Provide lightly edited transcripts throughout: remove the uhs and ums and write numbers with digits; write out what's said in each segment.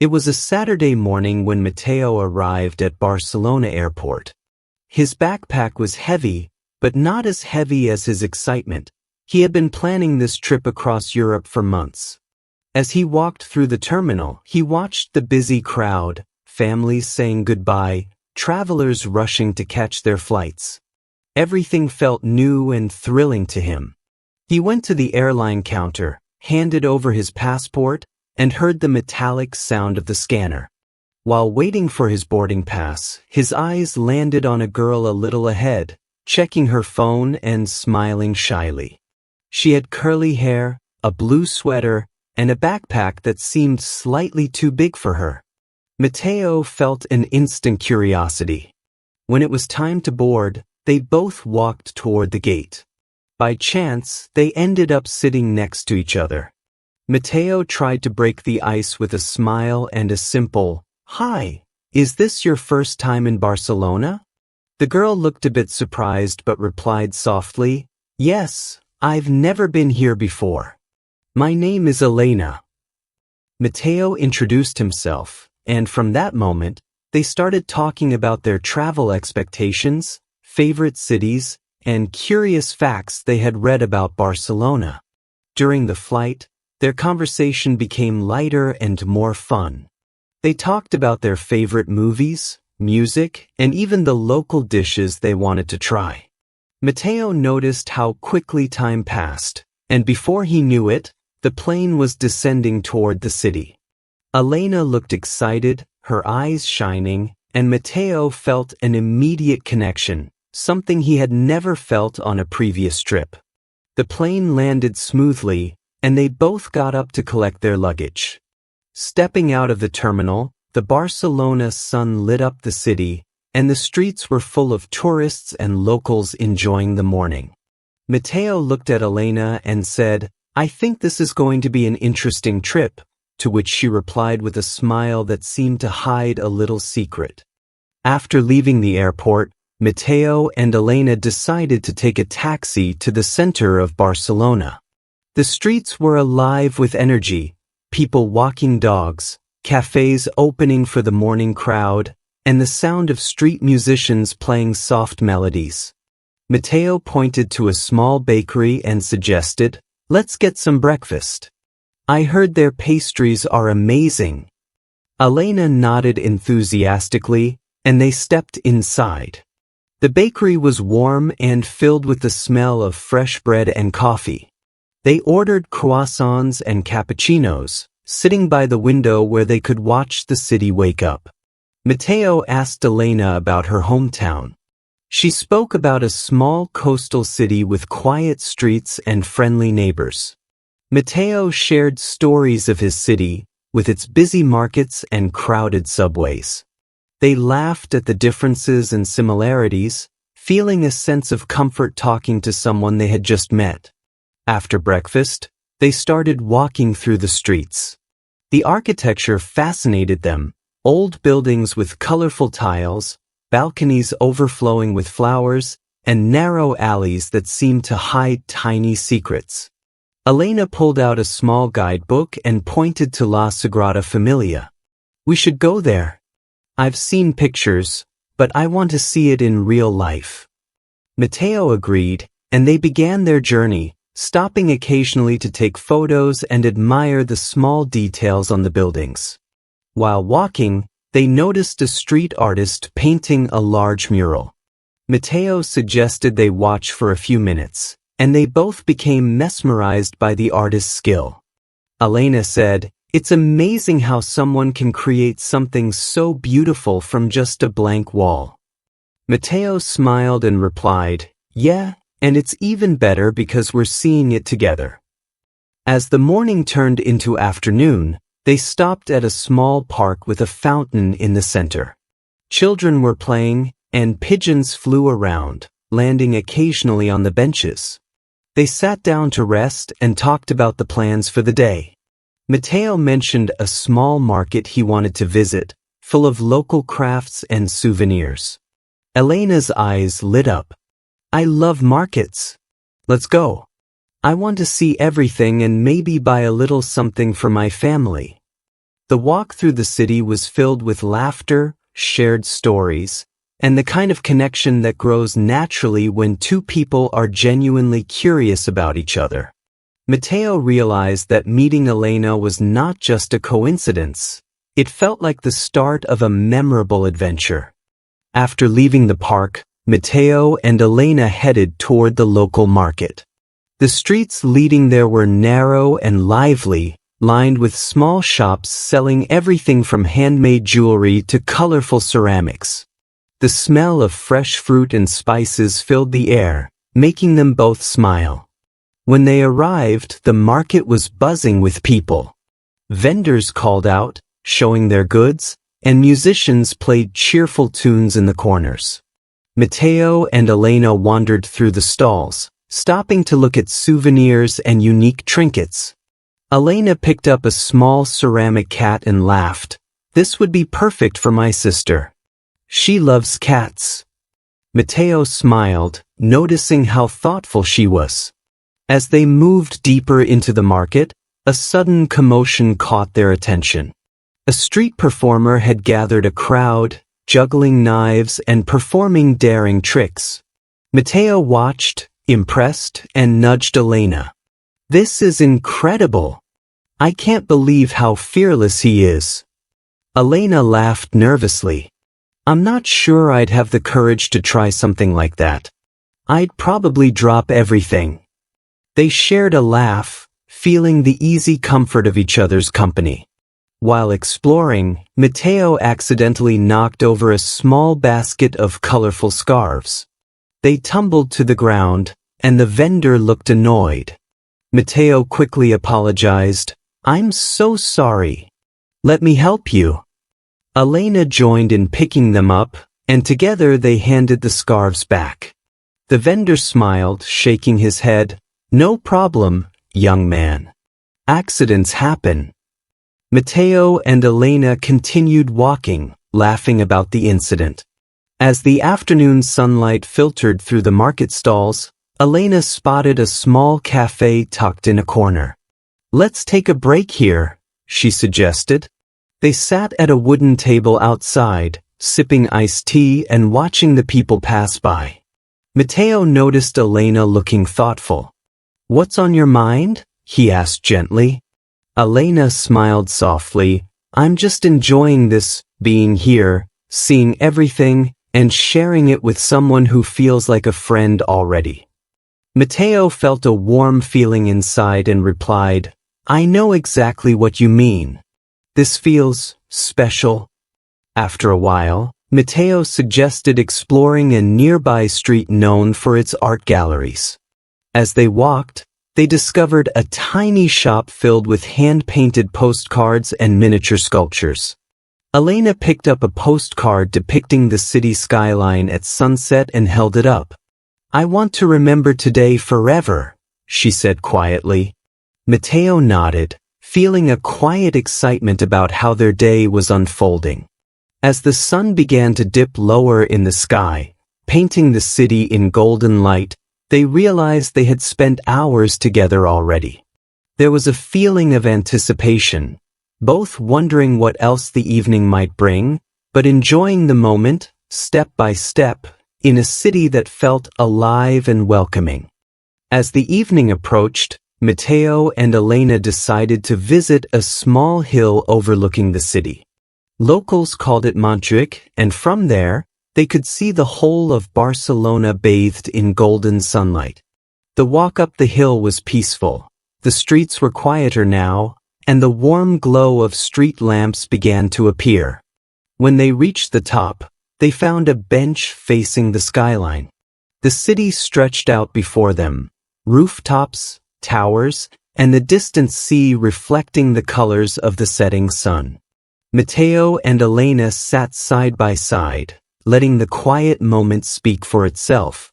It was a Saturday morning when Mateo arrived at Barcelona airport. His backpack was heavy, but not as heavy as his excitement. He had been planning this trip across Europe for months. As he walked through the terminal, he watched the busy crowd, families saying goodbye, travelers rushing to catch their flights. Everything felt new and thrilling to him. He went to the airline counter, handed over his passport, and heard the metallic sound of the scanner. While waiting for his boarding pass, his eyes landed on a girl a little ahead, checking her phone and smiling shyly. She had curly hair, a blue sweater, and a backpack that seemed slightly too big for her. Mateo felt an instant curiosity. When it was time to board, they both walked toward the gate. By chance, they ended up sitting next to each other. Mateo tried to break the ice with a smile and a simple, "Hi, is this your first time in Barcelona?" The girl looked a bit surprised but replied softly, "Yes, I've never been here before. My name is Elena." Mateo introduced himself, and from that moment, they started talking about their travel expectations, favorite cities, and curious facts they had read about Barcelona. During the flight, their conversation became lighter and more fun. They talked about their favorite movies, music, and even the local dishes they wanted to try. Mateo noticed how quickly time passed, and before he knew it, the plane was descending toward the city. Elena looked excited, her eyes shining, and Mateo felt an immediate connection, something he had never felt on a previous trip. The plane landed smoothly, and they both got up to collect their luggage. Stepping out of the terminal, the Barcelona sun lit up the city, and the streets were full of tourists and locals enjoying the morning. Mateo looked at Elena and said, "I think this is going to be an interesting trip," to which she replied with a smile that seemed to hide a little secret. After leaving the airport, Mateo and Elena decided to take a taxi to the center of Barcelona. The streets were alive with energy, people walking dogs, cafes opening for the morning crowd, and the sound of street musicians playing soft melodies. Mateo pointed to a small bakery and suggested, "Let's get some breakfast. I heard their pastries are amazing." Elena nodded enthusiastically, and they stepped inside. The bakery was warm and filled with the smell of fresh bread and coffee. They ordered croissants and cappuccinos, sitting by the window where they could watch the city wake up. Mateo asked Elena about her hometown. She spoke about a small coastal city with quiet streets and friendly neighbors. Mateo shared stories of his city, with its busy markets and crowded subways. They laughed at the differences and similarities, feeling a sense of comfort talking to someone they had just met. After breakfast, they started walking through the streets. The architecture fascinated them, old buildings with colorful tiles, balconies overflowing with flowers, and narrow alleys that seemed to hide tiny secrets. Elena pulled out a small guidebook and pointed to La Sagrada Familia. "We should go there. I've seen pictures, but I want to see it in real life." Mateo agreed, and they began their journey, stopping occasionally to take photos and admire the small details on the buildings. While walking, they noticed a street artist painting a large mural. Mateo suggested they watch for a few minutes, and they both became mesmerized by the artist's skill. Elena said, "It's amazing how someone can create something so beautiful from just a blank wall." Mateo smiled and replied, "Yeah, and it's even better because we're seeing it together." As the morning turned into afternoon, they stopped at a small park with a fountain in the center. Children were playing, and pigeons flew around, landing occasionally on the benches. They sat down to rest and talked about the plans for the day. Mateo mentioned a small market he wanted to visit, full of local crafts and souvenirs. Elena's eyes lit up. "I love markets. Let's go. I want to see everything and maybe buy a little something for my family." The walk through the city was filled with laughter, shared stories, and the kind of connection that grows naturally when two people are genuinely curious about each other. Mateo realized that meeting Elena was not just a coincidence. It felt like the start of a memorable adventure. After leaving the park, Mateo and Elena headed toward the local market. The streets leading there were narrow and lively, lined with small shops selling everything from handmade jewelry to colorful ceramics. The smell of fresh fruit and spices filled the air, making them both smile. When they arrived, the market was buzzing with people. Vendors called out, showing their goods, and musicians played cheerful tunes in the corners. Mateo and Elena wandered through the stalls, stopping to look at souvenirs and unique trinkets. Elena picked up a small ceramic cat and laughed. "This would be perfect for my sister. She loves cats." Mateo smiled, noticing how thoughtful she was. As they moved deeper into the market, a sudden commotion caught their attention. A street performer had gathered a crowd, juggling knives and performing daring tricks. Mateo watched, impressed, and nudged Elena. "This is incredible. I can't believe how fearless he is." Elena laughed nervously. "I'm not sure I'd have the courage to try something like that. I'd probably drop everything." They shared a laugh, feeling the easy comfort of each other's company. While exploring, Mateo accidentally knocked over a small basket of colorful scarves. They tumbled to the ground, and the vendor looked annoyed. Mateo quickly apologized. "I'm so sorry. Let me help you." Elena joined in picking them up, and together they handed the scarves back. The vendor smiled, shaking his head. "No problem, young man. Accidents happen." Mateo and Elena continued walking, laughing about the incident. As the afternoon sunlight filtered through the market stalls, Elena spotted a small cafe tucked in a corner. "Let's take a break here," she suggested. They sat at a wooden table outside, sipping iced tea and watching the people pass by. Mateo noticed Elena looking thoughtful. "What's on your mind?" he asked gently. Elena smiled softly. "I'm just enjoying this, being here, seeing everything, and sharing it with someone who feels like a friend already." Mateo felt a warm feeling inside and replied, "I know exactly what you mean. This feels special." After a while, Mateo suggested exploring a nearby street known for its art galleries. As they walked, they discovered a tiny shop filled with hand-painted postcards and miniature sculptures. Elena picked up a postcard depicting the city skyline at sunset and held it up. "I want to remember today forever," she said quietly. Mateo nodded, feeling a quiet excitement about how their day was unfolding. As the sun began to dip lower in the sky, painting the city in golden light, they realized they had spent hours together already. There was a feeling of anticipation, both wondering what else the evening might bring, but enjoying the moment, step by step, in a city that felt alive and welcoming. As the evening approached, Mateo and Elena decided to visit a small hill overlooking the city. Locals called it Montjuic, and from there, they could see the whole of Barcelona bathed in golden sunlight. The walk up the hill was peaceful. The streets were quieter now, and the warm glow of street lamps began to appear. When they reached the top, they found a bench facing the skyline. The city stretched out before them, rooftops, towers, and the distant sea reflecting the colors of the setting sun. Mateo and Elena sat side by side, letting the quiet moment speak for itself.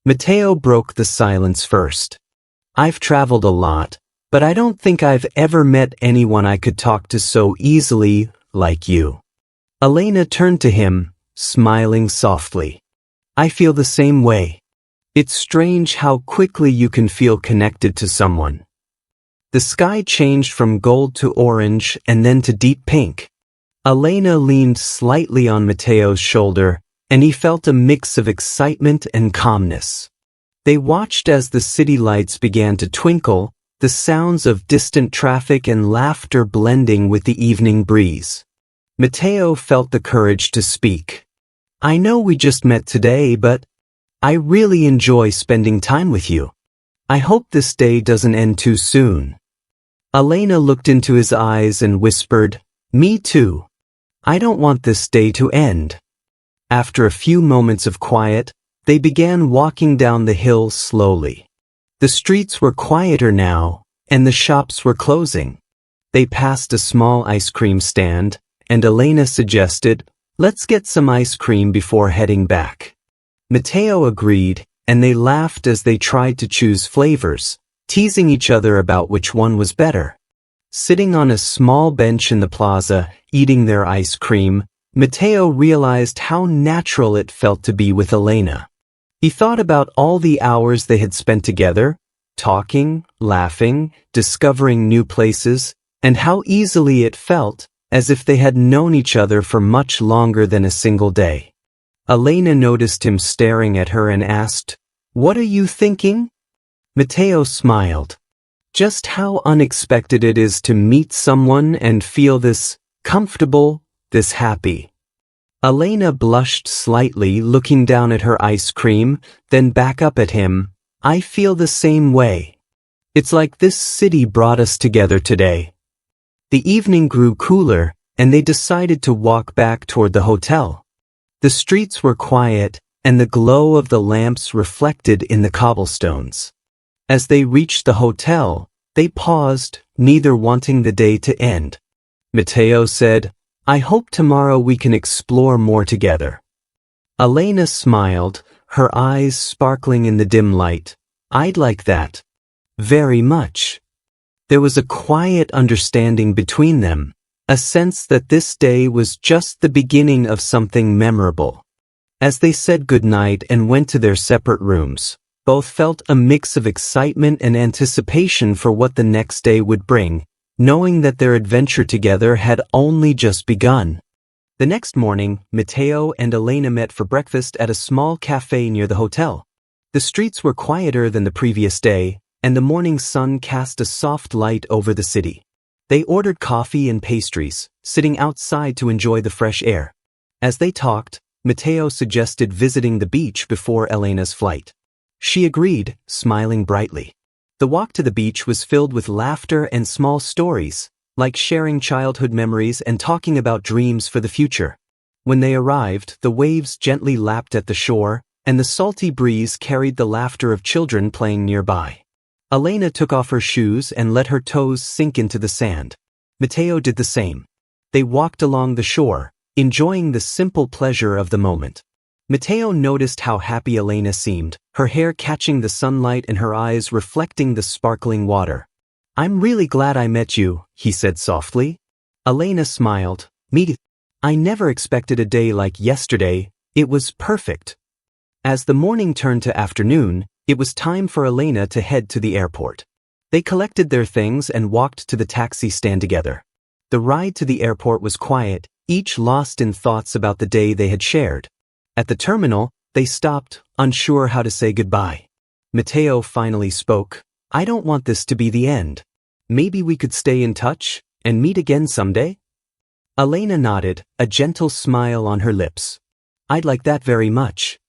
Mateo broke the silence first. "I've traveled a lot, but I don't think I've ever met anyone I could talk to so easily like you." Elena turned to him, smiling softly. "I feel the same way. It's strange how quickly you can feel connected to someone." The sky changed from gold to orange and then to deep pink. Elena leaned slightly on Mateo's shoulder, and he felt a mix of excitement and calmness. They watched as the city lights began to twinkle, the sounds of distant traffic and laughter blending with the evening breeze. Mateo felt the courage to speak. "I know we just met today, but I really enjoy spending time with you. I hope this day doesn't end too soon." Elena looked into his eyes and whispered, "Me too. I don't want this day to end." After a few moments of quiet, they began walking down the hill slowly. The streets were quieter now, and the shops were closing. They passed a small ice cream stand, and Elena suggested, "Let's get some ice cream before heading back." Mateo agreed, and they laughed as they tried to choose flavors, teasing each other about which one was better. Sitting on a small bench in the plaza, eating their ice cream, Mateo realized how natural it felt to be with Elena. He thought about all the hours they had spent together, talking, laughing, discovering new places, and how easily it felt, as if they had known each other for much longer than a single day. Elena noticed him staring at her and asked, "What are you thinking?" Mateo smiled. Just how unexpected it is to meet someone and feel this comfortable, this happy. Elena blushed slightly, looking down at her ice cream, then back up at him. "I feel the same way. It's like this city brought us together today." The evening grew cooler, and they decided to walk back toward the hotel. The streets were quiet, and the glow of the lamps reflected in the cobblestones. As they reached the hotel, they paused, neither wanting the day to end. Mateo said, "I hope tomorrow we can explore more together." Elena smiled, her eyes sparkling in the dim light. "I'd like that. Very much." There was a quiet understanding between them, a sense that this day was just the beginning of something memorable. As they said goodnight and went to their separate rooms, both felt a mix of excitement and anticipation for what the next day would bring, knowing that their adventure together had only just begun. The next morning, Mateo and Elena met for breakfast at a small cafe near the hotel. The streets were quieter than the previous day, and the morning sun cast a soft light over the city. They ordered coffee and pastries, sitting outside to enjoy the fresh air. As they talked, Mateo suggested visiting the beach before Elena's flight. She agreed, smiling brightly. The walk to the beach was filled with laughter and small stories, like sharing childhood memories and talking about dreams for the future. When they arrived, the waves gently lapped at the shore, and the salty breeze carried the laughter of children playing nearby. Elena took off her shoes and let her toes sink into the sand. Mateo did the same. They walked along the shore, enjoying the simple pleasure of the moment. Mateo noticed how happy Elena seemed, her hair catching the sunlight and her eyes reflecting the sparkling water. "I'm really glad I met you," he said softly. Elena smiled. "Me, I never expected a day like yesterday. It was perfect." As the morning turned to afternoon, it was time for Elena to head to the airport. They collected their things and walked to the taxi stand together. The ride to the airport was quiet, each lost in thoughts about the day they had shared. At the terminal, they stopped, unsure how to say goodbye. Mateo finally spoke. "I don't want this to be the end. Maybe we could stay in touch and meet again someday?" Elena nodded, a gentle smile on her lips. "I'd like that very much."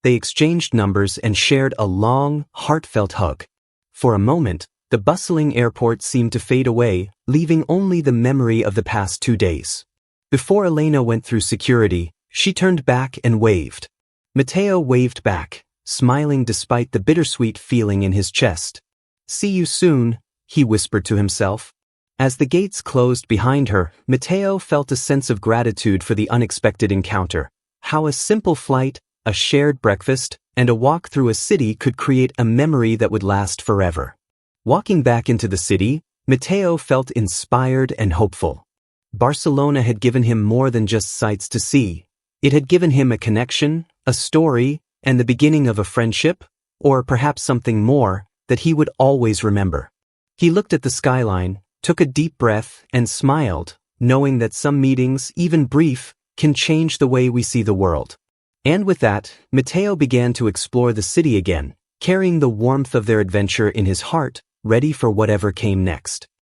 They exchanged numbers and shared a long, heartfelt hug. For a moment, the bustling airport seemed to fade away, leaving only the memory of the past 2 days. Before Elena went through security, she turned back and waved. Mateo waved back, smiling despite the bittersweet feeling in his chest. "See you soon," he whispered to himself. As the gates closed behind her, Mateo felt a sense of gratitude for the unexpected encounter. How a simple flight, a shared breakfast, and a walk through a city could create a memory that would last forever. Walking back into the city, Mateo felt inspired and hopeful. Barcelona had given him more than just sights to see. It had given him a connection, a story, and the beginning of a friendship, or perhaps something more, that he would always remember. He looked at the skyline, took a deep breath, and smiled, knowing that some meetings, even brief, can change the way we see the world. And with that, Mateo began to explore the city again, carrying the warmth of their adventure in his heart, ready for whatever came next.